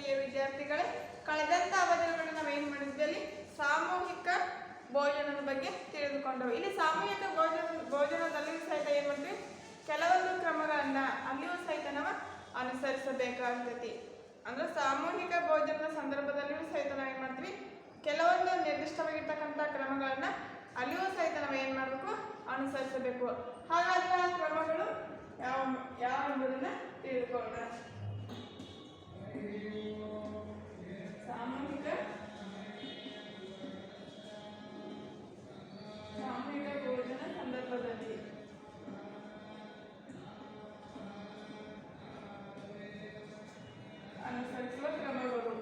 ಪ್ರಿಯ ವಿದ್ಯಾರ್ಥಿಗಳೇ, ಕಳೆದಂತ ಅವಧಿಗಳಲ್ಲಿ ನಾವೇನು ಮಾಡಿದ್ವಿ, ಅಲ್ಲಿ ಸಾಮೂಹಿಕ ಭೋಜನದ ಬಗ್ಗೆ ತಿಳಿದುಕೊಂಡವು. ಇಲ್ಲಿ ಸಾಮೂಹಿಕ ಭೋಜನದಲ್ಲಿಯೂ ಸಹಿತ ಏನು ಮಾಡ್ತೀವಿ, ಕೆಲವೊಂದು ಕ್ರಮಗಳನ್ನ ಅಲ್ಲಿಯೂ ಸಹಿತ ನಾವು ಅನುಸರಿಸಬೇಕಾಗ್ತೈತಿ. ಅಂದ್ರೆ ಸಾಮೂಹಿಕ ಭೋಜನದ ಸಂದರ್ಭದಲ್ಲಿಯೂ ಸಹಿತ ನಾವೇನು ಮಾಡ್ತೀವಿ, ಕೆಲವೊಂದು ನಿರ್ದಿಷ್ಟವಾಗಿರ್ತಕ್ಕಂಥ ಕ್ರಮಗಳನ್ನ ಅಲ್ಲಿಯೂ ಸಹಿತ ನಾವು ಏನು ಮಾಡಬೇಕು, ಅನುಸರಿಸಬೇಕು. ಹಾಗಾದ್ರೆ ಆ ಕ್ರಮಗಳು ಯಾವ ಎಂಬುದನ್ನ ತಿಳಿದುಕೊಳ್ಳೋಣ. ಸಾಮೂಹಿಕ ಭೋಜನ ಸಂದರ್ಭದಲ್ಲಿ ಅನುಸರಿಸುವ ಕ್ರಮಗಳು.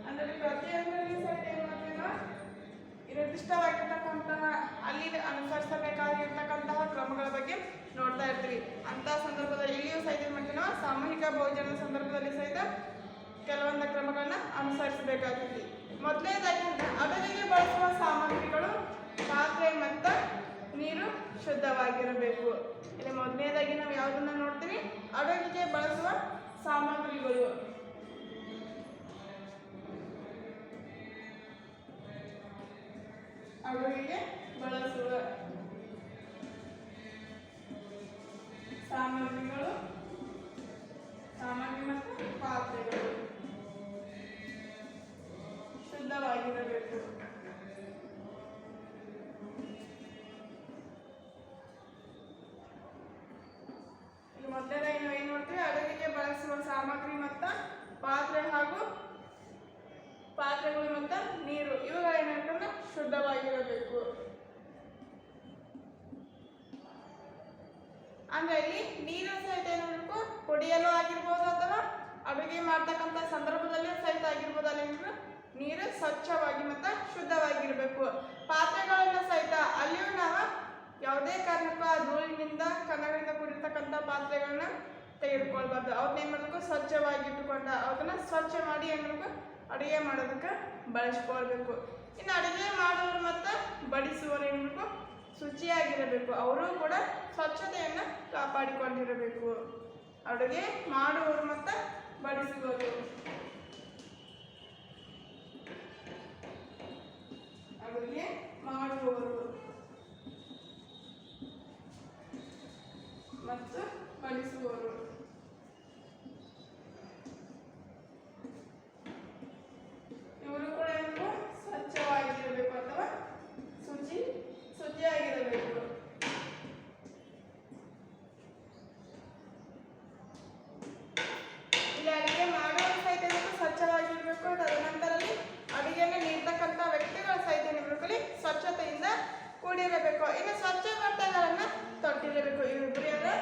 ಅಂದರೆ ಪ್ರತಿಯೊಂದರಲ್ಲಿ ಸಹಿತ ಏನು ಮಾಡ್ತೀವಿ, ನಿರ್ದಿಷ್ಟವಾಗಿರ್ತಕ್ಕಂತಹ ಅಲ್ಲಿ ಅನುಸರಿಸಬೇಕಾಗಿರ್ತಕ್ಕಂತಹ ಕ್ರಮಗಳ ಬಗ್ಗೆ ನೋಡ್ತಾ ಇರ್ತೀವಿ. ಅಂತಹ ಸಂದರ್ಭದಲ್ಲಿ ಇಲ್ಲಿಯೂ ಸಹಿತ ಏನು ಮಾಡ್ತೀವಿ, ನಾವು ಸಾಮೂಹಿಕ ಭೋಜನದ ಸಂದರ್ಭದಲ್ಲಿ ಸಹಿತ ಕೆಲವೊಂದು ಕ್ರಮಗಳನ್ನ ಅನುಸರಿಸಬೇಕಾಗ್ತದೆ. ಮೊದಲನೇದಾಗಿ ಅಡುಗೆಗೆ ಬಳಸುವ ಸಾಮಗ್ರಿಗಳು, ಪಾತ್ರೆ ಮತ್ತು ನೀರು ಶುದ್ಧವಾಗಿರಬೇಕು. ಇಲ್ಲಿ ಮೊದಲನೇದಾಗಿ ನಾವು ಯಾವುದನ್ನ ನೋಡ್ತೀವಿ, ಅಡುಗೆಗೆ ಬಳಸುವ ಸಾಮಗ್ರಿಗಳು. ಅಡುಗೆಗೆ ಬಳಸುವ ಸಾಮಗ್ರಿಗಳು, ಸಾಮಗ್ರಿ ಮತ್ತು ಪಾತ್ರೆಗಳು ಶುದ್ಧವಾಗಿರಬೇಕು. ಇಲ್ಲಿ ಮೊದಲನೇದಾಗಿ ನಾವು ಏನು ಮಾಡ್ತೀವಿ, ಅಡುಗೆಗೆ ಬಳಸುವ ಸಾಮಗ್ರಿ ಮತ್ತು ಪಾತ್ರೆಗಳು ಮತ್ತು ನೀರು ಇವುಗಳೇನಂತಂದ್ರೆ ಶುದ್ಧವಾಗಿರಬೇಕು. ಅಂದ್ರೆ ಇಲ್ಲಿ ನೀರು ಸಹಿತ ಏನಿರಬೇಕು, ಕುಡಿಯಲು ಆಗಿರ್ಬೋದು ಅಥವಾ ಅಡುಗೆ ಮಾಡ್ತಕ್ಕಂಥ ಸಂದರ್ಭದಲ್ಲಿಯೂ ಸಹಿತ ಆಗಿರ್ಬೋದು, ಅಲ್ಲಿ ನೀರು ಸ್ವಚ್ಛವಾಗಿ ಮತ್ತು ಶುದ್ಧವಾಗಿರಬೇಕು. ಪಾತ್ರೆಗಳನ್ನು ಸಹಿತ ಅಲ್ಲಿಯೂ ನಾವು ಯಾವುದೇ ಕಾರಣಕ್ಕೂ ಆ ಧೂಳಿನಿಂದ ಕಣಗಳಿಂದ ಕೂಡಿರ್ತಕ್ಕಂಥ ಪಾತ್ರೆಗಳನ್ನ ತೆಗೆದುಕೊಳ್ಬಾರ್ದು. ಅವ್ರನ್ನ ಏನು ಮಾಡಬೇಕು, ಸ್ವಚ್ಛವಾಗಿಟ್ಟುಕೊಂಡ ಅದನ್ನ ಸ್ವಚ್ಛ ಮಾಡಿ ಏನು ಮಾಡಬೇಕು, ಅಡುಗೆ ಮಾಡೋದಕ್ಕೆ ಬಳಸ್ಕೊಳ್ಬೇಕು. ಇನ್ನು ಅಡುಗೆ ಮಾಡುವವರು ಮತ್ತು ಬಡಿಸುವವರು ಏನು ಮಾಡಬೇಕು, ಶುಚಿಯಾಗಿರಬೇಕು. ಅವರು ಕೂಡ ಸ್ವಚ್ಛತೆಯನ್ನು ಕಾಪಾಡಿಕೊಂಡಿರಬೇಕು. ಅಡುಗೆ ಮಾಡುವವರು ಮತ್ತು ಬಡಿಸುವವರು, ಅಡುಗೆ ಮಾಡುವವರು ಮತ್ತು ಬಡಿಸುವವರು ಇವರು ಕೂಡ ಏನು ಸ್ವಚ್ಛವಾಗಿರಬೇಕು ಅಥವಾ ಶುಚಿಯಾಗಿರಬೇಕು. ಇಲ್ಲಿ ಅಡುಗೆ ಮಾಡುವ ಸಹಿತ ಸ್ವಚ್ಛವಾಗಿರಬೇಕು. ತದನಂತರದಲ್ಲಿ ಅಡುಗೆಯನ್ನು ನೀಡ್ತಕ್ಕಂಥ ವ್ಯಕ್ತಿಗಳ ಸಹಿತ ಇರಬೇಕು, ಸ್ವಚ್ಛತೆಯಿಂದ ಕೂಡಿರಬೇಕು. ಇನ್ನು ಸ್ವಚ್ಛ ಬಟ್ಟೆಗಳನ್ನು ತೊಟ್ಟಿರಬೇಕು. ಇವರಿಬ್ಬರು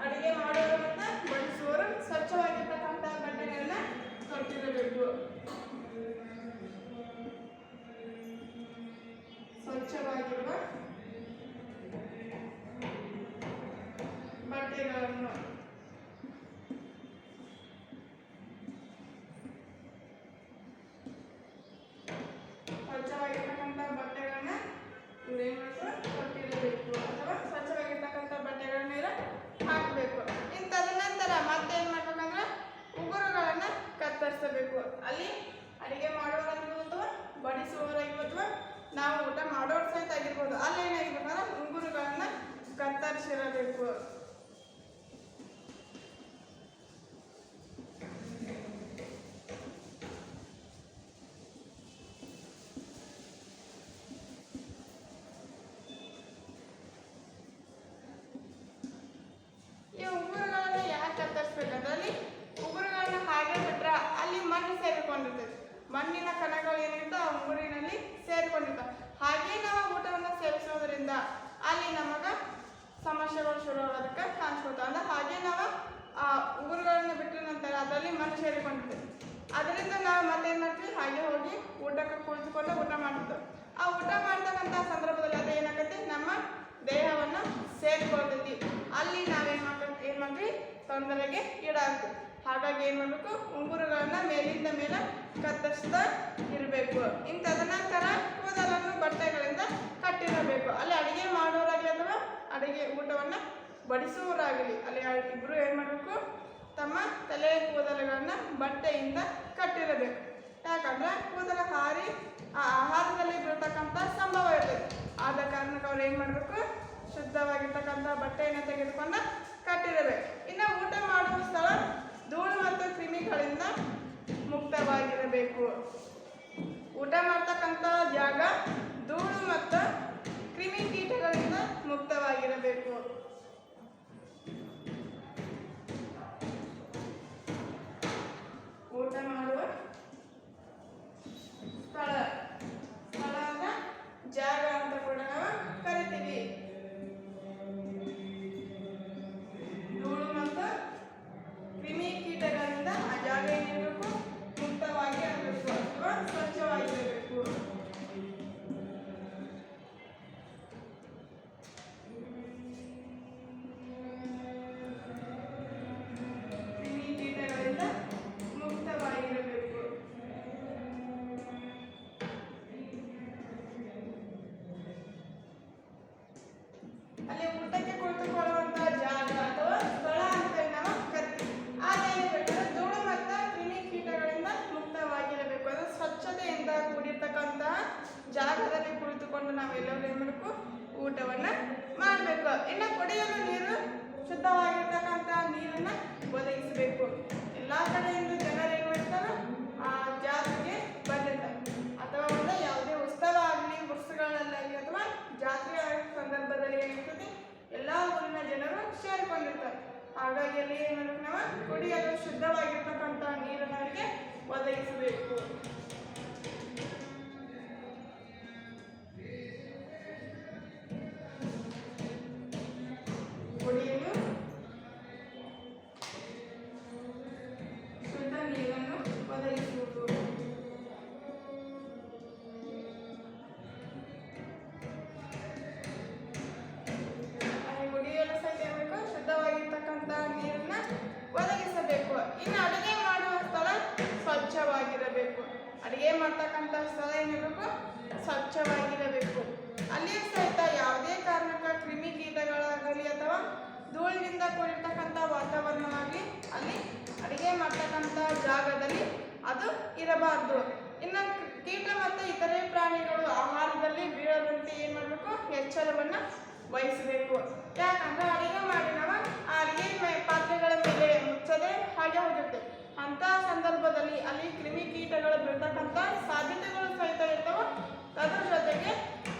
ಅಡುಗೆ ಮಾಡುವವರು ಮತ್ತು ಬಡಿಸುವವರು ಸ್ವಚ್ಛವಾಗಿರ್ತಕ್ಕಂಥ ಬಟ್ಟೆಗಳನ್ನ ತೊಟ್ಟಿರಬೇಕು. ಸ್ವಚ್ಛವಾಗಿರುವ ಬಟ್ಟೆಗಳನ್ನು ತೊಟ್ಟಿರಬೇಕು ಅಥವಾ ಸ್ವಚ್ಛವಾಗಿರ್ತಕ್ಕಂಥ ಬಟ್ಟೆಗಳನ್ನ ಹಾಕಬೇಕು. ಇನ್ನು ತದನಂತರ ಮತ್ತೇನು ಮಾಡ್ಬೇಕಂದ್ರೆ ಉಗುರುಗಳನ್ನು ಕತ್ತರಿಸಬೇಕು. ಅಲ್ಲಿ ಅಡುಗೆ ಮಾಡೋರಾಗಿರ್ಬೋದು ಅಥವಾ ಬಡಿಸುವವರಾಗಿರ್ಬೋದು, ನಾವು ಊಟ ಮಾಡೋರು ಸಹಿತ ಆಗಿರ್ಬೋದು, ಅಲ್ಲಿ ಏನಾಗಿರ್ಬೇಕಂದ್ರೆ ಉಗುರುಗಳನ್ನು ಕತ್ತರಿಸಿರಬೇಕು. ಈ ಉಗುರುಗಳನ್ನ ಯಾಕೆ ಕತ್ತರಿಸ್ಬೇಕಂದ್ರೆ, ಅಲ್ಲಿ ಉಗುರುಗಳನ್ನ ಹಾಗೆ ಬಿಟ್ರೆ ಅಲ್ಲಿ ಮಣ್ಣು ಸೇರಿಕೊಂಡಿರ್ತದೆ. ಮಣ್ಣಿನ ಕಣಗಳು ಏನಿರ್ತವೆ ಆ ಉಗುರಿನಲ್ಲಿ ಸೇರಿಕೊಂಡಿರ್ತವೆ. ಹಾಗೆ ನಾವು ಊಟವನ್ನು ಸೇವಿಸೋದ್ರಿಂದ ಅಲ್ಲಿ ನಮಗೆ ಸಮಸ್ಯೆಗಳು ಶುರುವಾಗೋದಕ್ಕೆ ಕಾಣಿಸ್ಕೊಳ್ತಾವೆ. ಅಂದ್ರೆ ಹಾಗೆ ನಾವು ಆ ಉಗುರುಗಳನ್ನು ಬಿಟ್ಟ ನಂತರ ಅದರಲ್ಲಿ ಮಣ್ಣು ಸೇರಿಕೊಂಡಿರ್ತದೆ. ಅದರಿಂದ ನಾವು ಮತ್ತೇನು ಮಾಡ್ತೀವಿ, ಹಾಗೆ ಹೋಗಿ ಊಟಕ್ಕೆ ಕುಳಿತುಕೊಂಡು ಊಟ ಮಾಡ್ತೀವಿ. ಆ ಊಟ ಮಾಡ್ತಕ್ಕಂಥ ಸಂದರ್ಭದಲ್ಲಿ ಅದೇನಾಗುತ್ತೆ, ನಮ್ಮ ದೇಹವನ್ನು ಸೇರಿಕೊಳ್ತೈತಿ. ಅಲ್ಲಿ ನಾವೇನು ಮಾಡ್ತೀವಿ, ತೊಂದರೆಗೆ ಈಡಾಗ್ತೀವಿ. ಹಾಗಾಗಿ ಏನು ಮಾಡಬೇಕು, ಉಂಗುರಗಳನ್ನ ಮೇಲಿಂದ ಮೇಲೆ ಕತ್ತರಿಸ್ತಾ ಇರಬೇಕು. ಇನ್ನು ತದನಂತರ ಕೂದಲನ್ನು ಬಟ್ಟೆಗಳಿಂದ ಕಟ್ಟಿರಬೇಕು. ಅಲ್ಲಿ ಅಡಿಗೆ ಮಾಡೋರಾಗಲಿ ಅಥವಾ ಅಡಿಗೆ ಊಟವನ್ನು ಬಡಿಸುವವರಾಗಲಿ ಅಲ್ಲಿ ಇಬ್ಬರು ಏನು ಮಾಡಬೇಕು, ತಮ್ಮ ತಲೆ ಕೂದಲುಗಳನ್ನ ಬಟ್ಟೆಯಿಂದ ಕಟ್ಟಿರಬೇಕು. ಯಾಕಂದ್ರೆ ಕೂದಲ ಹಾರಿ ಆ ಆಹಾರದಲ್ಲಿ ಬೀಳ್ತಕ್ಕಂಥ ಸಂಭವ ಇರ್ತದೆ. ಆದ ಕಾರಣಕ್ಕೆ ಅವ್ರು ಏನು ಮಾಡಬೇಕು, ಶುದ್ಧವಾಗಿರ್ತಕ್ಕಂಥ ಬಟ್ಟೆಯನ್ನು ತೆಗೆದುಕೊಂಡು ಕಟ್ಟಿರಬೇಕು. ಇನ್ನು ಊಟ ಮಾಡುವ ಸ್ಥಳ ಧೂಳು ಮತ್ತು ಕ್ರಿಮಿಗಳಿಂದ ಮುಕ್ತವಾಗಿರಬೇಕು. ಊಟ ಮಾಡ್ತಕ್ಕಂಥ ಜಾಗ ಧೂಳು ಮತ್ತು ಕ್ರಿಮಿ ಕೀಟಗಳಿಂದ ಮುಕ್ತವಾಗಿರಬೇಕು. ಊಟ ಮಾಡುವ ಸ್ಥಳದ ಜಾಗ ಅಂತ ಕೂಡ ನಾವು ಕರಿತೀವಿ. ಧೂಳು ಮತ್ತು ಕ್ರಿಮಿ ಕೀಟಗಳಿಂದ ಆ ಜಾಗ ಏನಿರಬೇಕು, ಮುಕ್ತವಾಗಿ ಆಗಬೇಕು ಅಥವಾ ಸ್ವಚ್ಛವಾಗಿರಬೇಕು. ಕ್ರಿಮಿ ಕೀಟಗಳಿಂದ ಮುಕ್ತವಾಗಿರಬೇಕು. ಅಲ್ಲಿ ಊಟಕ್ಕೆ ಕುಳಿತುಕೊಳ್ಳುವಂತಹ ಜಾಗ ಅಥವಾ ಸ್ಥಳ ಅಂತ ನಾವು ಕರಿತೀವಿ. ಅದೇನಿರಬೇಕು, ಧೂಳು ಮತ್ತು ಕ್ರಿಮಿ ಕೀಟಗಳಿಂದ ಮುಕ್ತವಾಗಿರಬೇಕು. ಅದು ಸ್ವಚ್ಛತೆಯಿಂದ ಕೂಡಿರ್ತಕ್ಕಂತಹ ಜಾಗದಲ್ಲಿ ಕುಳಿತುಕೊಂಡು ನಾವೆಲ್ಲರೂ ಏನು ಮಾಡಬೇಕು, ಊಟವನ್ನು ಮಾಡಬೇಕು. ಇನ್ನು ಕುಡಿಯಲು ನೀರು ಶುದ್ಧವಾಗಿರ್ತಕ್ಕಂಥ ನೀರನ್ನು ಒದಗಿಸಬೇಕು. ಎಲ್ಲ ಕಡೆಯಿಂದ ಜನರು ಏನು ಮಾಡ್ತಾರೆ, ಆ ಜಾತ್ರೆಗೆ ಬಂದಿರ್ತಾರೆ ಅಥವಾ ಒಂದು ಯಾವುದೇ ಉತ್ಸವ ಆಗಲಿ, ಉತ್ಸವಗಳಲ್ಲಾಗಲಿ ಅಥವಾ ಜಾತ್ರೆ ಸಂದರ್ಭದಲ್ಲಿ ಏನಿರ್ತದೆ, ಎಲ್ಲ ಊರಿನ ಜನರು ಸೇರಿಕೊಂಡಿರ್ತಾರೆ. ಹಾಗಾಗಿ ಅಲ್ಲಿ ಏನು ಮಾಡಬೇಕು, ನಾವು ಕುಡಿಯಲು ಶುದ್ಧವಾಗಿರ್ತಕ್ಕಂಥ ನೀರನ್ನು ಅವರಿಗೆ ಒದಗಿಸಬೇಕು. ಕುಡಿಯಲು ಶುದ್ಧ ನೀರನ್ನು ಒದಗಿಸುವುದು. ಕುಡಿಯಲು ಸಹಿತ ಬೇಕು, ಶುದ್ಧವಾಗಿರ್ತಕ್ಕಂಥ ನೀರನ್ನ ಒದಗಿಸಬೇಕು. ಇನ್ನು ಅಡುಗೆ ಮಾಡುವ ಸ್ಥಳ ಸ್ವಚ್ಛವಾಗಿರಬೇಕು. ಅಡುಗೆ ಮಾಡ್ತಕ್ಕಂಥ ಸ್ಥಳ ಏನಿರಬೇಕು, ಸ್ವಚ್ಛವಾಗಿರಬೇಕು. ಅಲ್ಲಿಯೂ ಸಹಿತ ಯಾವುದೇ ಕಾರಣಕ್ಕೆ ಕ್ರಿಮಿ ಕೀಟಗಳಾಗಲಿ ಅಥವಾ ಧೂಳಿನಿಂದ ಕೂಡಿರ್ತಕ್ಕಂಥ ವಾತಾವರಣವಾಗಲಿ ಅಲ್ಲಿ ಅಡುಗೆ ಮಾಡ್ತಕ್ಕಂಥ ಜಾಗದಲ್ಲಿ ಅದು ಇರಬಾರ್ದು. ಇನ್ನು ಕೀಟ ಮತ್ತು ಇತರೆ ಪ್ರಾಣಿಗಳು ಆಹಾರದಲ್ಲಿ ಬೀಳದಂತೆ ಏನು ಮಾಡಬೇಕು, ಎಚ್ಚರವನ್ನು ವಹಿಸಬೇಕು. ಯಾಕಂದ್ರೆ ಅಡುಗೆ ಮಾಡಿ ನಾವು ಆ ಅಡುಗೆ ಪಾತ್ರೆಗಳ ಮೇಲೆ ಮುಚ್ಚದೆ ಹಾಗೆ ಹೋಗುತ್ತೆ. ಅಂತಹ ಸಂದರ್ಭದಲ್ಲಿ ಅಲ್ಲಿ ಕ್ರಿಮಿ ಕೀಟಗಳು ಬೀಳ್ತಕ್ಕಂಥ ಸಾಧ್ಯತೆಗಳು ಸಹಿತ ಇರ್ತವೆ. ಅದರ ಜೊತೆಗೆ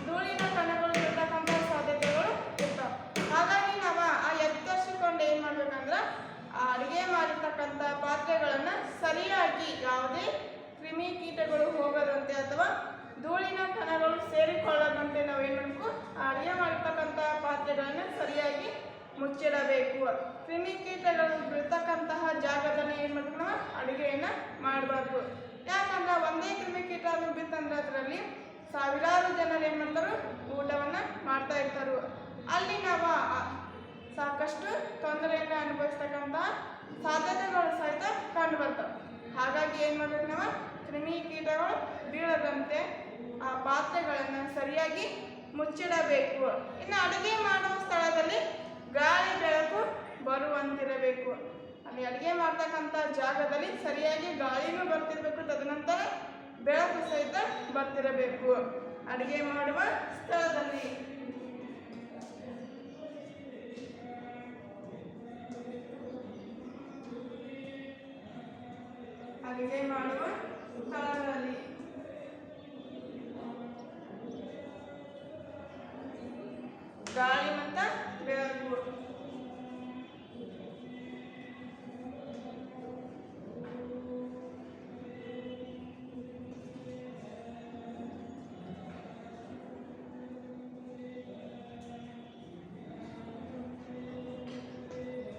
ಧೂಳಿನ ಕಣಗಳು ಬೀಳ್ತಕ್ಕಂಥ ಸಾಧ್ಯತೆಗಳು ಇರ್ತವೆ. ಹಾಗಾಗಿ ನಾವು ಆ ಎಚ್ಚರಿಸಿಕೊಂಡು ಏನು ಮಾಡ್ಬೇಕಂದ್ರೆ ಆ ಅಡುಗೆ ಮಾಡಿರ್ತಕ್ಕಂಥ ಪಾತ್ರೆಗಳನ್ನು ಸರಿಯಾಗಿ ಯಾವುದೇ ಕ್ರಿಮಿ ಕೀಟಗಳು ಹೋಗದಂತೆ ಅಥವಾ ಧೂಳಿನ ಕಣಗಳು ಸೇರಿಕೊಳ್ಳದಂತೆ ನಾವು ಏನು ಮಾಡಬೇಕು, ಅಡುಗೆ ಮಾಡಿರ್ತಕ್ಕಂಥ ಪಾತ್ರೆಗಳನ್ನು ಸರಿಯಾಗಿ ಮುಚ್ಚಿಡಬೇಕು. ಕ್ರಿಮಿ ಕೀಟಗಳು ಬೀಳ್ತಕ್ಕಂತಹ ಜಾಗದಲ್ಲಿ ಏನು ಮಾಡಬೇಕು, ನಾವು ಅಡುಗೆಯನ್ನು ಮಾಡಬಾರ್ದು. ಯಾಕಂದ್ರೆ ಒಂದೇ ಕ್ರಿಮಿ ಕೀಟ ಅದು ಬಿತ್ತಂದ್ರೆ ಅದರಲ್ಲಿ ಸಾವಿರಾರು ಜನರು ಏನು ಮಾಡ್ತಾರೆ, ಊಟವನ್ನು ಮಾಡ್ತಾ ಇರ್ತಾರೆ. ಅಲ್ಲಿ ನಾವು ಸಾಕಷ್ಟು ತೊಂದರೆಯನ್ನು ಅನುಭವಿಸ್ತಕ್ಕಂಥ ಸಾಧ್ಯತೆಗಳು ಸಹಿತ ಕಂಡು ಬರ್ತವೆ. ಹಾಗಾಗಿ ಏನು ಮಾಡಬೇಕು, ನಾವು ಕ್ರಿಮಿ ಕೀಟಗಳು ಬೀಳದಂತೆ ಆ ಪಾತ್ರೆಗಳನ್ನು ಸರಿಯಾಗಿ ಮುಚ್ಚಿಡಬೇಕು. ಇನ್ನು ಅಡುಗೆ ಮಾಡುವ ಸ್ಥಳದಲ್ಲಿ ಗಾಳಿ ಬೆಳಕು ಬರುವಂತಿರಬೇಕು. ಅಲ್ಲಿ ಅಡುಗೆ ಮಾಡ್ತಕ್ಕಂಥ ಜಾಗದಲ್ಲಿ ಸರಿಯಾಗಿ ಗಾಳಿನೂ ಬರ್ತಿರಬೇಕು, ತದನಂತರ ಬೆಳಕು ಸಹಿತ ಬರ್ತಿರಬೇಕು. ಅಡುಗೆ ಮಾಡುವ ಸ್ಥಳದಲ್ಲಿ ಅಡುಗೆ ಮಾಡುವ ಸ್ಥಳಗಳಲ್ಲಿ ಗಾಳಿ ಮತ್ತು ಬೆಳಕು.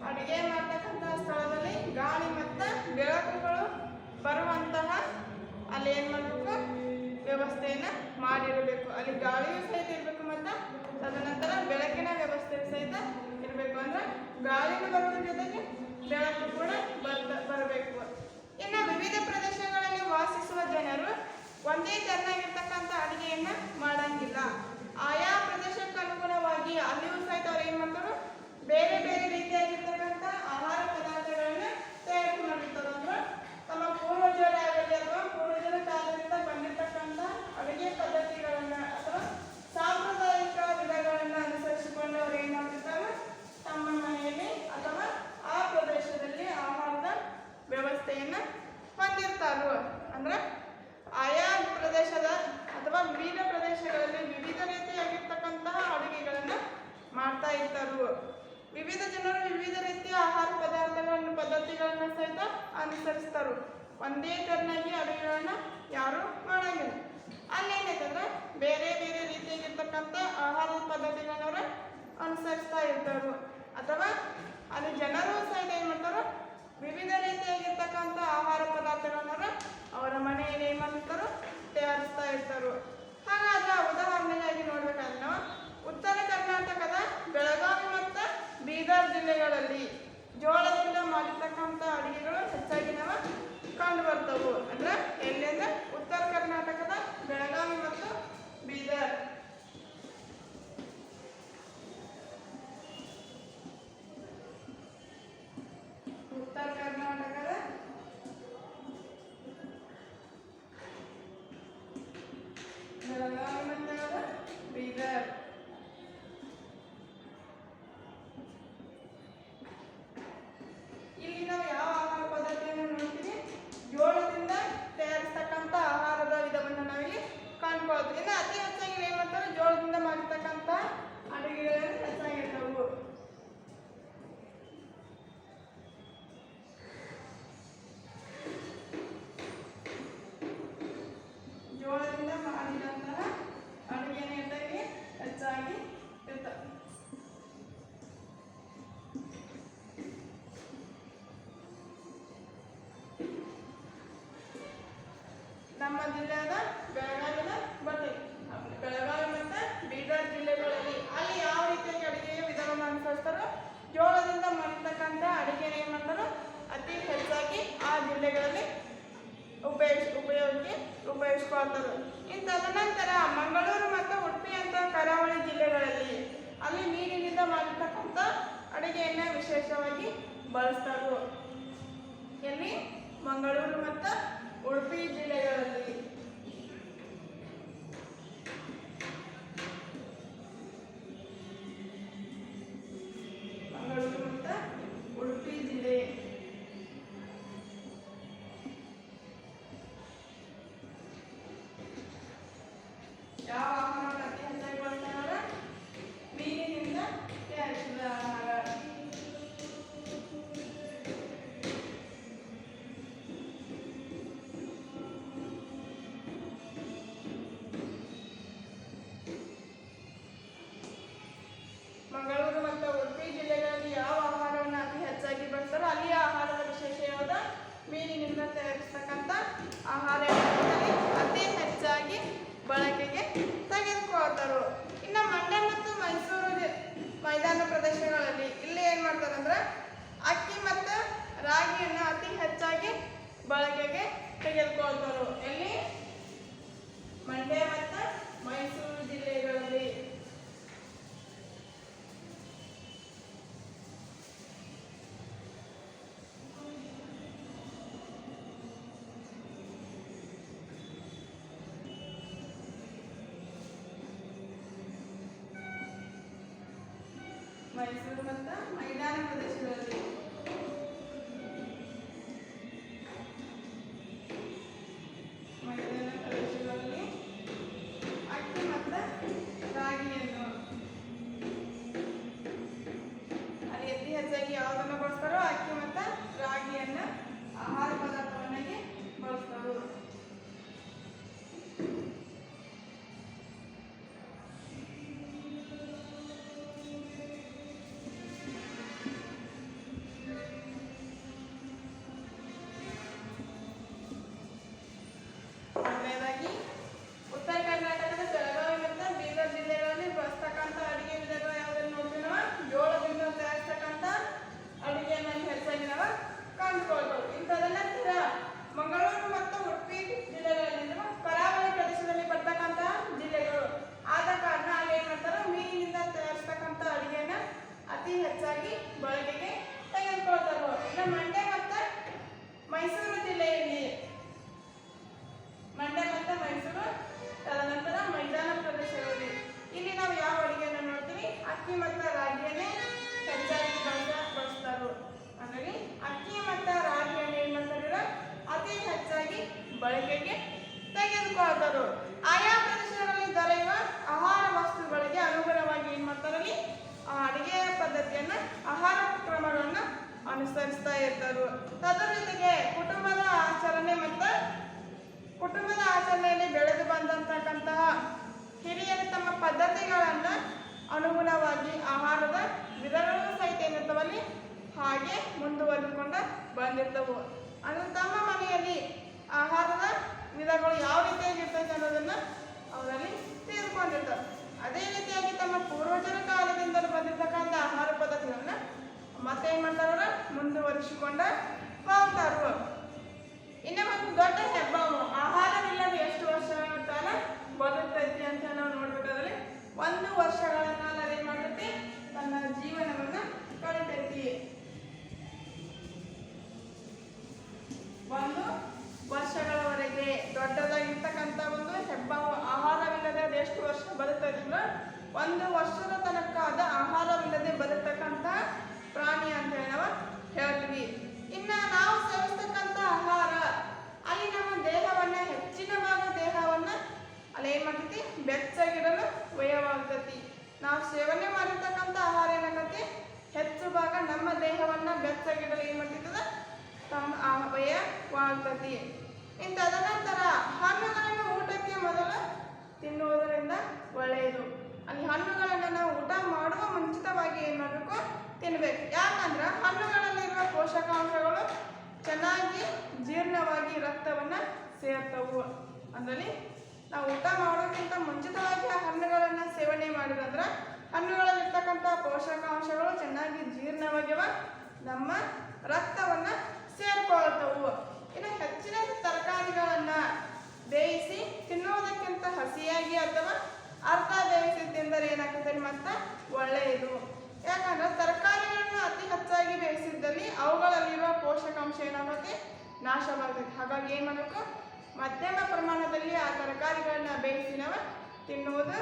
ಅಡುಗೆ ಮಾಡ್ತಕ್ಕಂಥ ಸ್ಥಳದಲ್ಲಿ ಗಾಳಿ ಮತ್ತು ಬೆಳಕುಗಳು ಬರುವಂತಹ ಅಲ್ಲಿ ಏನು ಮಾಡಬೇಕು, ವ್ಯವಸ್ಥೆಯನ್ನು ಮಾಡಿರಬೇಕು. ಅಲ್ಲಿ ಗಾಳಿಯೂ ಸಹಿತ ಇರಬೇಕು ಮತ್ತು ತದನಂತರ ಬೆಳಕಿನ ವ್ಯವಸ್ಥೆ ಸಹಿತ ಇರಬೇಕು. ಅಂದರೆ ಗಾಳಿನೂ ಬರೋದ್ರ ಜೊತೆಗೆ ಬೆಳಕು ಕೂಡ ಬರಬೇಕು. ಒಂದೇ ಥರನಾಗಿ ಅಡುಗೆಗಳನ್ನ ಯಾರು ಮಾಡೋಂಗಿಲ್ಲ. ಅಲ್ಲೇನೈತಂದ್ರೆ ಬೇರೆ ಬೇರೆ ರೀತಿಯಾಗಿರ್ತಕ್ಕಂಥ ಆಹಾರದ ಪದ್ಧತಿಗಳನ್ನವ್ರು ಅನುಸರಿಸ್ತಾ ಇರ್ತಾರೆ. ಅಥವಾ ಅಲ್ಲಿ ಜನರು ಸಹಿತ ಏನು ಮಾಡ್ತಾರೋ ವಿವಿಧ ರೀತಿಯಾಗಿರ್ತಕ್ಕಂಥ ಆಹಾರ ಪದಾರ್ಥಗಳನ್ನ ಅವರ ಮನೆಯಲ್ಲಿ ಏನು ಮಾಡ್ತಾರೋ ತಯಾರಿಸ್ತಾ ಇರ್ತಾರೆ. ಹಾಗಾದ್ರೆ ಉದಾಹರಣೆಗಾಗಿ ನೋಡ್ಬೇಕಾದ್ರೆ ನಾವು ಉತ್ತರ ಕರ್ನಾಟಕದ ಬೆಳಗಾವಿ ಮತ್ತು ಬೀದರ್ ಜಿಲ್ಲೆಗಳಲ್ಲಿ ಜೋಳದಿಂದ ಮಾಡಿರ್ತಕ್ಕಂಥ ಅಡುಗೆಗಳು ಹೆಚ್ಚಾಗಿ ನಾವು ಕಂಡು ಬರ್ತವು. ಅಂದ್ರೆ ಎಲ್ಲಿಂದ ಉತ್ತರ ಕರ್ನಾಟಕದ ಬೆಳಗಾವಿ ಮತ್ತು ಬೀದರ್. ಉತ್ತರ ಕರ್ನಾಟಕದ ಬೆಳಗಾವಿ ಮತ್ತು ಬೀದರ್. ಇಲ್ಲಿ ನಾವು ಯಾವ ಆಹಾರ ಪದ್ಧತಿಯನ್ನು ನೋಡ್ತೀವಿ? ಜೋಳದಿಂದ ತಯಾರಿಸ್ತಕ್ಕಂಥ ಆಹಾರದ ವಿಧವನ್ನು ನಾವಿಲ್ಲಿ ಕಾಣ್ಕೊಳ್ತೀವಿ. ಇನ್ನು ಅತಿ ಹೆಚ್ಚಾಗಿ ಏನು ಮಾಡ್ತಾರೆ? ಜೋಳದಿಂದ ಮಾಡಿರ್ತಕ್ಕಂಥ ಅಡುಗೆಗಳನ್ನು ಹೆಚ್ಚಾಗಿರ್ತವು. ಜೋಳದಿಂದ ಮಾಡಿದಂತಹ ಅಡುಗೆನೇ ಹೆಚ್ಚಾಗಿ ಇರ್ತವೆ. ನಮ್ಮ ಜಿಲ್ಲೆಯಾದ ಬೆಳಗಾವಿನ ಬರ್ತದೆ. ಬೆಳಗಾವಿ ಮತ್ತು ಬೀದರ್ ಜಿಲ್ಲೆಗಳಲ್ಲಿ ಅಲ್ಲಿ ಯಾವ ರೀತಿಯಾಗಿ ಅಡುಗೆಯ ವಿಧಾನವನ್ನು ಅನುಸರಿಸ್ತಾರೋ ಜೋಳದಿಂದ ಮಾಡಿರ್ತಕ್ಕಂಥ ಅಡುಗೆನ ಏನು ಮಾಡ್ತಾರೋ ಅತಿ ಹೆಚ್ಚಾಗಿ ಆ ಜಿಲ್ಲೆಗಳಲ್ಲಿ ಉಪಯೋಗಿಸ್ಕೊಳ್ತಾರೆ. ಇನ್ನು ತದನಂತರ ಮಂಗಳೂರು ಮತ್ತು ಉಡುಪಿ ಅಂತ ಕರಾವಳಿ ಜಿಲ್ಲೆಗಳಲ್ಲಿ ಅಲ್ಲಿ ನೀರಿನಿಂದ ಮಾಡಿರ್ತಕ್ಕಂಥ ಅಡುಗೆಯನ್ನು ವಿಶೇಷವಾಗಿ ಬಳಸ್ತಾರೆ. ಎಲ್ಲಿ? ಮಂಗಳೂರು ಮತ್ತು ಉಡುಪಿ ಜಿಲ್ಲೆಗಳಲ್ಲಿ. ಮಂಗಳೂರು ಮತ್ತು ಉಡುಪಿ ಜಿಲ್ಲೆ. ಯಾವ ಆಹಾರವನ್ನು ಅತಿ ಹೆಚ್ಚಾಗಿ ಬಳಸ್ತಾರ? ಮೀನಿನಿಂದ ತಯಾರಿಸಿದ ಆಹಾರ. ಮಂಗಳೂರು ಮತ್ತು ಉಡುಪಿ ಜಿಲ್ಲೆಗಳಲ್ಲಿ ಯಾವ ಆಹಾರವನ್ನು ಅತಿ ಹೆಚ್ಚಾಗಿ ಬಳಸ್ತಾರೋ ಅಲ್ಲಿಯ ಆಹಾರದ ವಿಶೇಷವಾದ ಮೀನಿನಿಂದ ತಯಾರಿಸ್ತಕ್ಕಂಥ ಆಹಾರ ಅತಿ ಹೆಚ್ಚಾಗಿ ಬಳಕೆಗೆ ತೆಗೆದುಕೊಳ್ತಾರೆ. ಇನ್ನು ಮಂಡ್ಯ ಮತ್ತು ಮೈಸೂರು ಮೈದಾನ ಪ್ರದೇಶಗಳಲ್ಲಿ ಇಲ್ಲಿ ಏನು ಮಾಡ್ತಾರೆ ಅಂದ್ರೆ ಅಕ್ಕಿ ಮತ್ತು ರಾಗಿಯನ್ನು ಅತಿ ಹೆಚ್ಚಾಗಿ ಬಳಕೆಗೆ ತೆಗೆದುಕೊಳ್ತಾರೆ. ಎಲ್ಲಿ? ಮಂಡ್ಯ ಮತ್ತು ಮೈಸೂರು ಜಿಲ್ಲೆಗಳಲ್ಲಿ. ಮೈಸೂರು ಮತ್ತು ಮೈದಾನ ಪ್ರದೇಶಗಳಲ್ಲಿ. ಮೈದಾನ ಪ್ರದೇಶಗಳಲ್ಲಿ ಅಕ್ಕಿ ಮತ್ತು ರಾಗಿಯನ್ನು ಅಲ್ಲಿ ಅತಿ ಹೆಚ್ಚಾಗಿ ಯಾವುದನ್ನು ಬಳಸ್ತಾರೋ ಅಕ್ಕಿ ಮತ್ತು ರಾಗಿಯನ್ನು ಆಹಾರ ಪದಾರ್ಥವನ್ನಾಗಿ ಬಳಸ್ತಾರೆ. ಇರ್ತಾರೆ. ಅದರ ಜೊತೆಗೆ ಕುಟುಂಬದ ಆಚರಣೆಯಲ್ಲಿ ಬೆಳೆದು ಬಂದಂತಕ್ಕಂತಹ ಹಿರಿಯರು ತಮ್ಮ ಪದ್ಧತಿಗಳನ್ನು ಅನುಗುಣವಾಗಿ ಆಹಾರದ ವಿಧಗಳನ್ನು ಸಹಿತ ಏನಿರ್ತಾವಲ್ಲಿ ಹಾಗೆ ಮುಂದುವರೆದುಕೊಂಡು ಬಂದಿರ್ತವು. ಅಂದ್ರೆ ತಮ್ಮ ಮನೆಯಲ್ಲಿ ಆಹಾರದ ವಿಧಗಳು ಯಾವ ರೀತಿಯಾಗಿ ಇರ್ತೈತೆ ಅನ್ನೋದನ್ನ ಅವರಲ್ಲಿ ತಿಳಿದುಕೊಂಡಿರ್ತಾರೆ. ಅದೇ ರೀತಿಯಾಗಿ ತಮ್ಮ ಪೂರ್ವಜರ ಕಾಲದಿಂದಲೂ ಬಂದಿರ್ತಕ್ಕಂಥ ಆಹಾರ ಪದ್ಧತಿಗಳನ್ನ ಮತ್ತೆ ಏನ್ ಮಾಡ್ತಾರ ಮುಂದುವರಿಸಿಕೊಂಡ ಹೋಗ್ತಾರು. ಇನ್ನು ಒಂದು ದೊಡ್ಡ ಹೆಬ್ಬಾವು ಆಹಾರವಿಲ್ಲದ ಎಷ್ಟು ವರ್ಷ ಕಾಲ ಬದುಕ್ತೈತಿ ಅಂತ ನಾವು ನೋಡ್ಬೇಕಾದ್ರೆ 1 ವರ್ಷಗಳ ಕಾಲ ಏನ್ ಮಾಡ್ತೈತಿ ತನ್ನ ಜೀವನವನ್ನ ಕಳಿತೈತಿ. 1 ವರ್ಷಗಳವರೆಗೆ ದೊಡ್ಡದಾಗಿರ್ತಕ್ಕಂಥ ಒಂದು ಹೆಬ್ಬಾವು ಆಹಾರವಿಲ್ಲದೆ ಅದು ಎಷ್ಟು ವರ್ಷ ಬದುಕ್ತೈತಿ ಅಂದ್ರೆ 1 ವರ್ಷದ ತನಕ ಅದ ಆಹಾರವಿಲ್ಲದೆ ಬದುಕ್ತಕ್ಕಂಥ ಪ್ರಾಣಿ ಅಂತ ಹೇಳಿ ನಾವು ಹೇಳ್ತೀವಿ. ಇನ್ನ ನಾವು ಸೇವಿಸ್ತಕ್ಕಂಥ ಆಹಾರ ಅಲ್ಲಿ ನಮ್ಮ ದೇಹವನ್ನ ಹೆಚ್ಚಿನ ಭಾಗ ದೇಹವನ್ನ ಅಲ್ಲಿ ಏನ್ ಮಾಡ್ತೈತಿ ಬೆಚ್ಚಗಿಡಲು ವ್ಯಯವಾಗ್ತೈತಿ. ನಾವು ಸೇವನೆ ಮಾಡಿರ್ತಕ್ಕಂಥ ಆಹಾರ ಏನಾಗತ್ತೆ ಹೆಚ್ಚು ಭಾಗ ನಮ್ಮ ದೇಹವನ್ನ ಬೆಚ್ಚಗಿಡಲು ಏನ್ ಮಾಡ್ತಿರ್ತದ ತಮ್ಮ ವ್ಯಯವಾಗ್ತೈತಿ. ತದನಂತರ ಹಣ್ಣುಗಳನ್ನು ಊಟಕ್ಕೆ ಮೊದಲು ತಿನ್ನುವುದರಿಂದ ಒಳ್ಳೆಯದು. ಅಲ್ಲಿ ಹಣ್ಣುಗಳನ್ನು ನಾವು ಊಟ ಮಾಡುವ ಮುಂಚಿತವಾಗಿ ಏನ್ ಮಾಡಬೇಕು ತಿನ್ಬೇಕು. ಯಾಕಂದ್ರೆ ಹಣ್ಣುಗಳಲ್ಲಿರುವ ಪೋಷಕಾಂಶಗಳು ಚೆನ್ನಾಗಿ ಜೀರ್ಣವಾಗಿ ರಕ್ತವನ್ನ ಸೇರ್ತವು. ಅಂದ್ರಲ್ಲಿ ನಾವು ಊಟ ಮಾಡೋಕ್ಕಿಂತ ಮುಂಚಿತವಾಗಿ ಆ ಹಣ್ಣುಗಳನ್ನ ಸೇವನೆ ಮಾಡಿದ್ರೆ ಹಣ್ಣುಗಳಲ್ಲಿರ್ತಕ್ಕಂಥ ಪೋಷಕಾಂಶಗಳು ಚೆನ್ನಾಗಿ ಜೀರ್ಣವಾಗಿವ ನಮ್ಮ ರಕ್ತವನ್ನ ಸೇರ್ಕೊಳ್ತವು. ಇನ್ನು ಹೆಚ್ಚಿನ ತರಕಾರಿಗಳನ್ನ ಬೇಯಿಸಿ ತಿನ್ನುವುದಕ್ಕಿಂತ ಹಸಿಯಾಗಿ ಅಥವಾ ಅರ್ಧ ಬೇಯಿಸಿ ತಿಂದರೆ ಏನಾಗ್ತದೆ ಮತ್ತೆ ಒಳ್ಳೆಯದು. ಯಾಕಂದ್ರೆ ತರಕಾರಿಗಳನ್ನು ಅತಿ ಹೆಚ್ಚಾಗಿ ಬೇಯಿಸಿದ್ದಲ್ಲಿ ಅವುಗಳಲ್ಲಿರುವ ಪೋಷಕಾಂಶ ಏನಾಗುತ್ತೆ ನಾಶವಾಗುತ್ತೆ. ಹಾಗಾಗಿ ಏನ್ ಮಾಡಬೇಕು ಮಧ್ಯಮ ಪ್ರಮಾಣದಲ್ಲಿ ಆ ತರಕಾರಿಗಳನ್ನ ಬೇಯಿಸಿ ನಾವು ತಿನ್ನುವುದು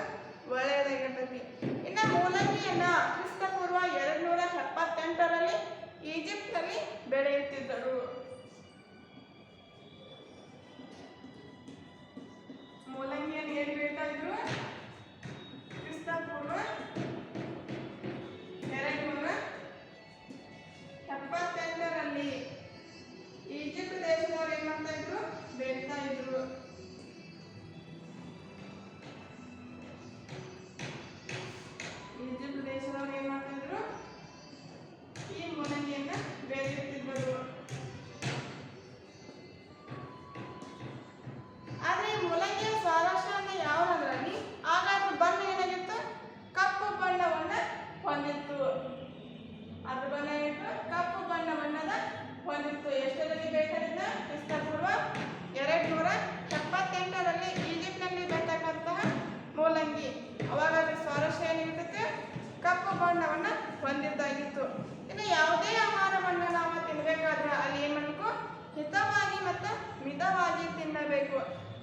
ಒಳ್ಳೆಯದಾಗಿರ್ತೈತಿ. ಇನ್ನು ಮೂಲಂಗಿಯನ್ನ ಕ್ರಿಸ್ತಪೂರ್ವ 278ರಲ್ಲಿ ಈಜಿಪ್ಟ್ನಲ್ಲಿ ಬೆಳೆಯುತ್ತಿದ್ದರು. ಮೂಲಂಗಿಯನ್ನು ಏನು ಬೆಳೀತಾ ಇದ್ರು ಕ್ರಿಸ್ತಪೂರ್ವ 278ರಲ್ಲಿ ಈಜಿಪ್ಟ್ ದೇಶದವರು ಏನ್ ಮಾಡ್ತಾ ಇದ್ರು ಬೆಳೀತಾ ಇದ್ರು. ಈಜಿಪ್ಟ್ ದೇಶದವರು ಏನ್ ಮಾಡ್ತಾ ಇದ್ರು ಈ ಮೂಲಂಗಿಯನ್ನ ಬೆಳೆಯುತ್ತಿದ್ದರು. ಆದ್ರೆ ಈ ಮೂಲಂಗಿಯ ಸ್ವಾರಸ್ಯ ಯಾವ್ದಂದ್ರಲ್ಲಿ ಆಗ ಅದ್ರ ಬಣ್ಣ ಏನಾಗಿತ್ತು ಕಪ್ಪು ಬಣ್ಣವನ್ನ ಹೊಂದಿತ್ತು. ಅದ್ರ ಬಣ್ಣ ಏನಿತ್ತು ಕಪ್ಪು ಬಣ್ಣವನ್ನದ ಹೊಂದಿತ್ತು. ಎಷ್ಟರಲ್ಲಿ ಬೇಕಾಗಿದ್ದ ಕ್ರಿಸ್ತಪೂರ್ವ 278ರಲ್ಲಿ ಈಜಿಪ್ಟ್ನಲ್ಲಿ ಬೆಳೆತಕ್ಕಂತಹ ಮೂಲಂಗಿ. ಅವಾಗ ಅದ್ರ ಸ್ವಾರಸ್ಯ ಏನಿರ್ತೈತೆ ಕಪ್ಪು ಬಣ್ಣವನ್ನ ಹೊಂದಿದ್ದಾಗಿತ್ತು. ಇನ್ನು ಯಾವುದೇ ಆಹಾರವನ್ನ ನಾವು ತಿನ್ಬೇಕಾದ್ರೆ ಅಲ್ಲಿ ಏನ್ ಮಾಡಬೇಕು ಹಿತವಾಗಿ ಮತ್ತು ಮಿತವಾಗಿ ತಿನ್ನಬೇಕು.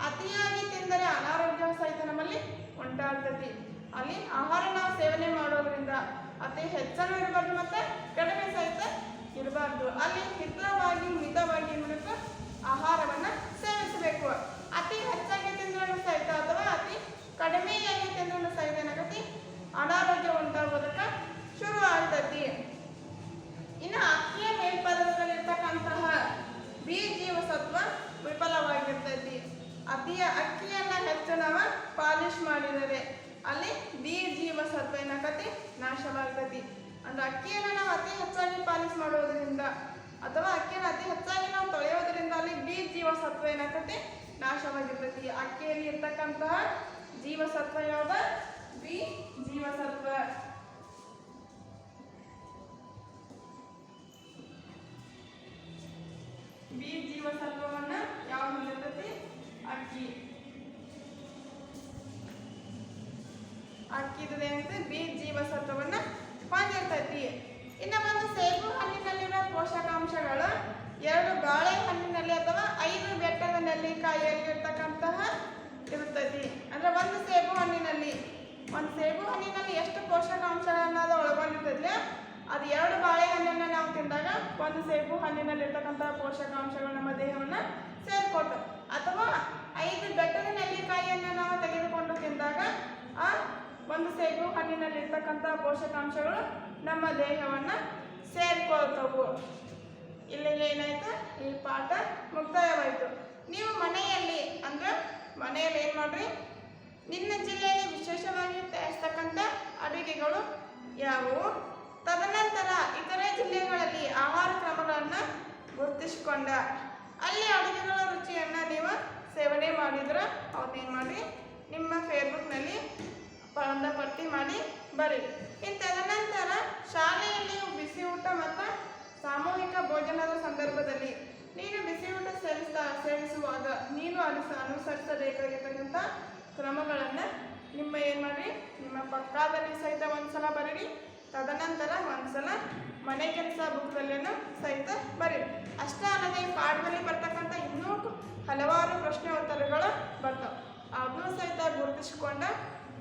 ಅತಿಯಾಗಿ ತಿಂದರೆ ಅನಾರೋಗ್ಯ ಸಹಿತ ನಮ್ಮಲ್ಲಿ ಉಂಟಾಗ್ತೈತಿ. ಅಲ್ಲಿ ಆಹಾರ ನಾವು ಸೇವನೆ ಮಾಡೋದ್ರಿಂದ ಅತಿ ಹೆಚ್ಚನ್ನು ಇರಬಾರ್ದು ಮತ್ತೆ ಕಡಿಮೆ ಸಹಿತ ಇರಬಾರ್ದು. ಅಲ್ಲಿ ಹಿತವಾಗಿ ಮಿತವಾಗಿ ಏನ್ಬೇಕು ಆಹಾರವನ್ನ ಸೇವಿಸಬೇಕು. ಅತಿ ಹೆಚ್ಚಾಗಿ ತಿಂದ್ರೂ ಸಹಿತ ಅಥವಾ ಅತಿ ಕಡಿಮೆಯಾಗಿ ತಿಂದ್ರೂ ಸಹಿತ ಏನಾಗತಿ ಅನಾರೋಗ್ಯ ಉಂಟಾಗೋದಕ್ಕೆ ಶುರು ಆಗ್ತೈತಿ. ಇನ್ನು ಅಕ್ಕಿಯ ಮೇಲ್ಪದರದಲ್ಲಿರ್ತಕ್ಕಂತಹ ಬಿ ಜೀವಸತ್ವ ವಿಫಲವಾಗಿರ್ತೈತಿ. ಅಕ್ಕಿಯನ್ನ ಹೆಚ್ಚು ನಾವು ಪಾಲಿಶ್ ಮಾಡಿದರೆ ಅಲ್ಲಿ ಬಿ ಜೀವಸತ್ವ ಏನಾಗತಿ ನಾಶವಾಗ್ತೈತಿ. ಅಂದ್ರೆ ಅಕ್ಕಿಯನ್ನು ನಾವು ಅತಿ ಹೆಚ್ಚಾಗಿ ಪಾಲಿಶ್ ಮಾಡೋದ್ರಿಂದ ಅಥವಾ ಅಕ್ಕಿಯನ್ನು ಅತಿ ಹೆಚ್ಚಾಗಿ ನಾವು ತೊಳೆಯೋದ್ರಿಂದ ಅಲ್ಲಿ ಬಿ ಜೀವಸತ್ವ ಏನಾಗತಿ ನಾಶವಾಗಿರ್ತೈತಿ. ಅಕ್ಕಿಯಲ್ಲಿ ಇರ್ತಕ್ಕಂತಹ ಜೀವಸತ್ವ ಯಾವ್ದ ಬಿ ಜೀವಸತ್ವ. ಬಿ ಜೀವಸತ್ವವನ್ನ ಯಾವ ಹೊಂದಿರ್ತೈತಿ ಅಕ್ಕಿದು ಏನೈತೆ ಬಿ ಜೀವಸತ್ವವನ್ನ ಹೊಂದಿರ್ತೈತಿ. ಇನ್ನು ಒಂದು ಸೇಬು ಹಣ್ಣಿನಲ್ಲಿರುವ ಪೋಷಕಾಂಶಗಳು 2 ಬಾಳೆಹಣ್ಣಿನಲ್ಲಿ ಅಥವಾ 5 ಬೆಟ್ಟದ ನೆಲ್ಲಿಕಾಯಿಯಲ್ಲಿ ಇರ್ತಕ್ಕಂತಹ ಇರ್ತೈತಿ. ಅಂದ್ರೆ ಒಂದು ಸೇಬು ಹಣ್ಣಿನಲ್ಲಿ ಎಷ್ಟು ಪೋಷಕಾಂಶಗಳನ್ನ ಅದು ಒಳಗೊಂಡಿರ್ತೈತಿ ಅದು 2 ಬಾಳೆಹಣ್ಣನ್ನ ನಾವು ತಿಂದಾಗ ಒಂದು ಸೇಬು ಹಣ್ಣಿನಲ್ಲಿ ಇರ್ತಕ್ಕಂತಹ ಪೋಷಕಾಂಶಗಳು ನಮ್ಮ ದೇಹವನ್ನ ಸೇರ್ಕೊಟ್ಟು ಅಥವಾ 5 ಬೆಟ್ಟದ ನೆಲ್ಲಿಕಾಯಿಯನ್ನ ನಾವು ತೆಗೆದುಕೊಂಡು ತಿಂದಾಗ ಆ ಒಂದು ಸೇಬು ಹಣ್ಣಿನಲ್ಲಿ ಇರ್ತಕ್ಕಂತಹ ಪೋಷಕಾಂಶಗಳು ನಮ್ಮ ದೇಹವನ್ನ ಸೇರ್ಕೊಳ್ತವು. ಪಾಠ ಮುಕ್ತಾಯವಾಯಿತು. ನೀವು ಮನೆಯಲ್ಲಿ ಏನು ಮಾಡ್ರಿ, ನಿನ್ನ ಜಿಲ್ಲೆಯಲ್ಲಿ ವಿಶೇಷವಾಗಿ ತಯಾರಿಸ್ತಕ್ಕಂಥ ಅಡುಗೆಗಳು ಯಾವುವು, ತದನಂತರ ಇತರೆ ಜಿಲ್ಲೆಗಳಲ್ಲಿ ಆಹಾರ ಕ್ರಮಗಳನ್ನು ಗುರುತಿಸಿಕೊಂಡ ಅಲ್ಲಿ ಅಡುಗೆಗಳ ರುಚಿಯನ್ನು ನೀವು ಸೇವನೆ ಮಾಡಿದ್ರೆ ಅವನ್ನೇನು ಮಾಡಿ ನಿಮ್ಮ ಫೇಸ್ಬುಕ್ನಲ್ಲಿ ಒಂದು ಪಟ್ಟಿ ಮಾಡಿ ಬರೀರಿ. ತದನಂತರ ಶಾಲೆಯಲ್ಲಿ ಬಿಸಿ ಊಟ ಮತ್ತು ಸಾಮೂಹಿಕ ಭೋಜನದ ಸಂದರ್ಭದಲ್ಲಿ ನೀನು ಬಿಸಿ ಊಟ ಸೇವಿಸುವಾಗ ನೀನು ಅನುಸರಿಸಬೇಕಾಗಿರ್ತಕ್ಕಂಥ ಕ್ರಮಗಳನ್ನು ನಿಮ್ಮ ಪಕ್ಕದಲ್ಲಿ ಸಹಿತ ಒಂದ್ಸಲ ಬರೀರಿ. ತದನಂತರ ಒಂದ್ಸಲ ಮನೆ ಕೆಲಸ ಬುಕ್ದಲ್ಲೇನು ಸಹಿತ ಬರೀರಿ. ಅಷ್ಟೇ ಅಲ್ಲದೆ ಪಾಠದಲ್ಲಿ ಬರ್ತಕ್ಕಂಥ ಇನ್ನೂ ಹಲವಾರು ಪ್ರಶ್ನೆ ಉತ್ತರಗಳು ಬರ್ತವೆ, ಅದನ್ನು ಸಹಿತ ಗುರುತಿಸಿಕೊಂಡ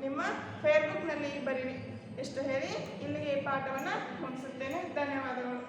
ನಿಮ್ಮ ಫೇಸ್ಬುಕ್ನಲ್ಲಿ ಬರೀರಿ. ಇಷ್ಟು ಹೇಳಿ ಇಲ್ಲಿಗೆ ಈ ಪಾಠವನ್ನು ಮುಗಿಸುತ್ತೇನೆ. ಧನ್ಯವಾದಗಳು.